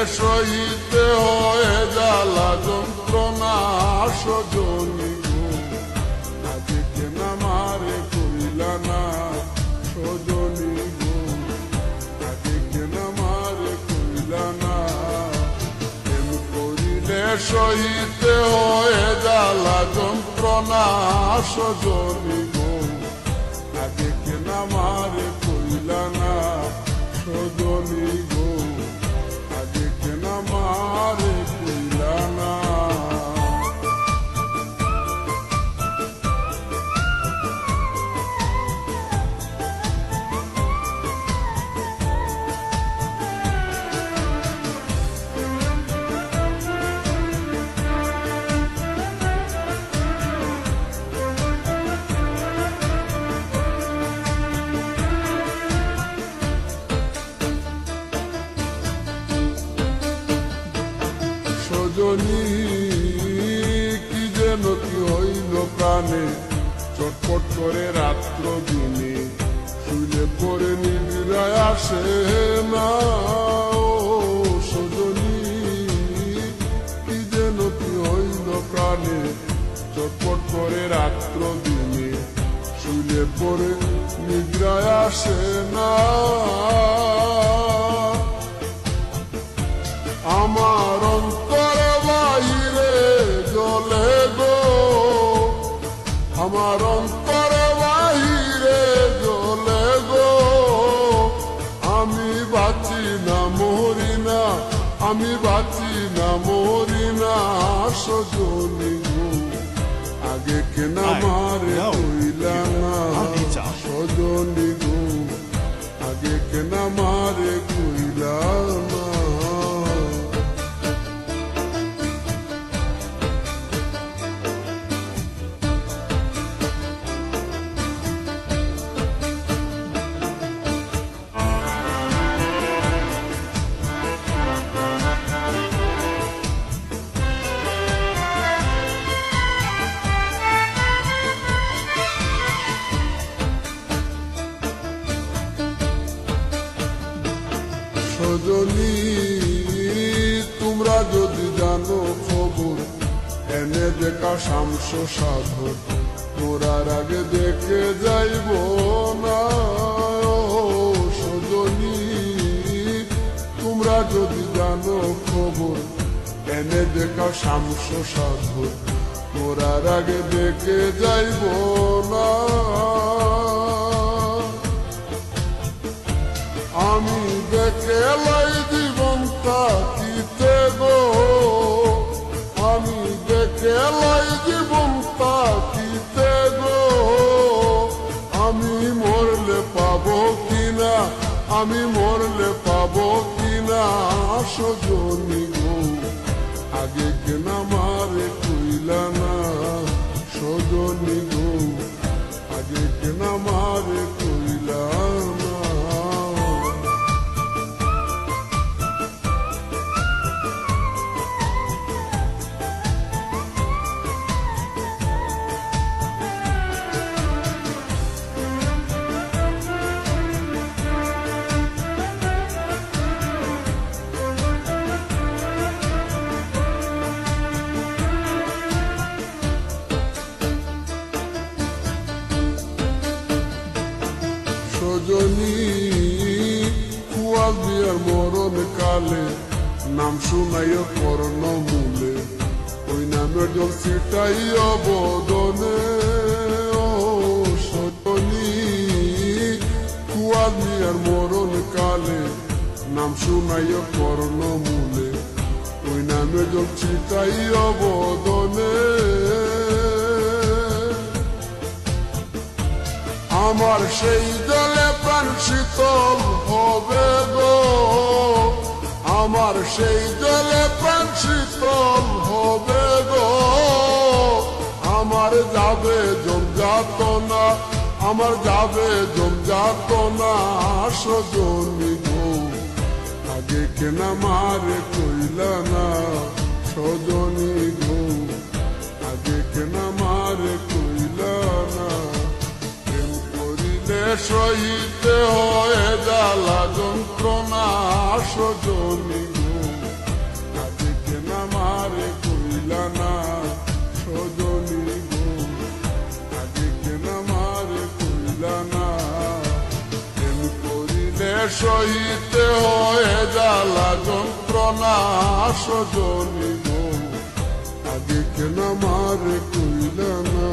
সহিতে হয় জ্বালা যন্ত্রণা সজনী গো, আগে কেন আমারে কইলা না সজনী গো, আগে কেন আমারে কইলা না। প্রেম করিলে সহিতে হয় জ্বালা যন্ত্রণা সজনী গো, আগে কেন আমারে কইলা না সজনী গো, আগে কেন আমারে কইলা না। সজনী কি যেন কি হইল প্রাণে, চটপট করে রাত্র দিনে, শুইলে পরে নিদ্রায় আসে না। ও সজনী কি যেন কি হইল প্রাণে, চটপট করে রাত্র দিনে, শুইলে পরে নিদ্রায় আসে না। আমার অন্তর বাহিরে জ্বলে গো, আমার অন্তর বাহিরে জ্বলে গো, আমি বাঁচি না মরি না, আমি বাঁচি না মরি না সজনী গো, আগে কেন আমারে কইলা না সজনী গো, আগে কেন আমারে কইলা না। সজনী তোমরা যদি জানো খবর, এনে দেখা শামস সাধর, মোরার আগে দেখে যাইব না। সজনী তোমরা যদি জানো খবর, এনে দেখা শামস সাধর, মোরার আগে দেখে যাইব না। আমি দেখে লাই জীবন থাকিতে গো, আমি দেখে লাই জীবন থাকিতে গো, আমি মরলে পাবো কিনা, আমি মরলে পাবো কিনা সজনী গো, আগে কেন আমারে কইলা না সজনী গো, আগে কেন আমারে কইলা না। সজনী কুয়াল বিয়ার মরণ কালে, নাম শুনাইও কর্ণ মূলে, ওই নামের জল ছিটাইও বদনে। ও সজনী কুয়াল বিয়ার মরণ কালে, নাম শুনাইও কর্ণ মূলে, ওই নামের জল ছিটাইও বদনে। আমার সেই জলে প্রাণ শীতল হবে গো, আমার সেই জলে প্রাণ শীতল হবে গো, আমার যাবে জমযাতনা, আমার যাবে জমযাতনা সজনী গো, আগে কেন আমারে কইলা না সজনী গো, আগে কেন আমারে কইলা না। সহিতে হয় জ্বালা যন্ত্রণা সজনী গো, সহিতে হয়ে জ্বালা যন্ত্রণা সজনী গো, আগে কেন মারে কইলা না।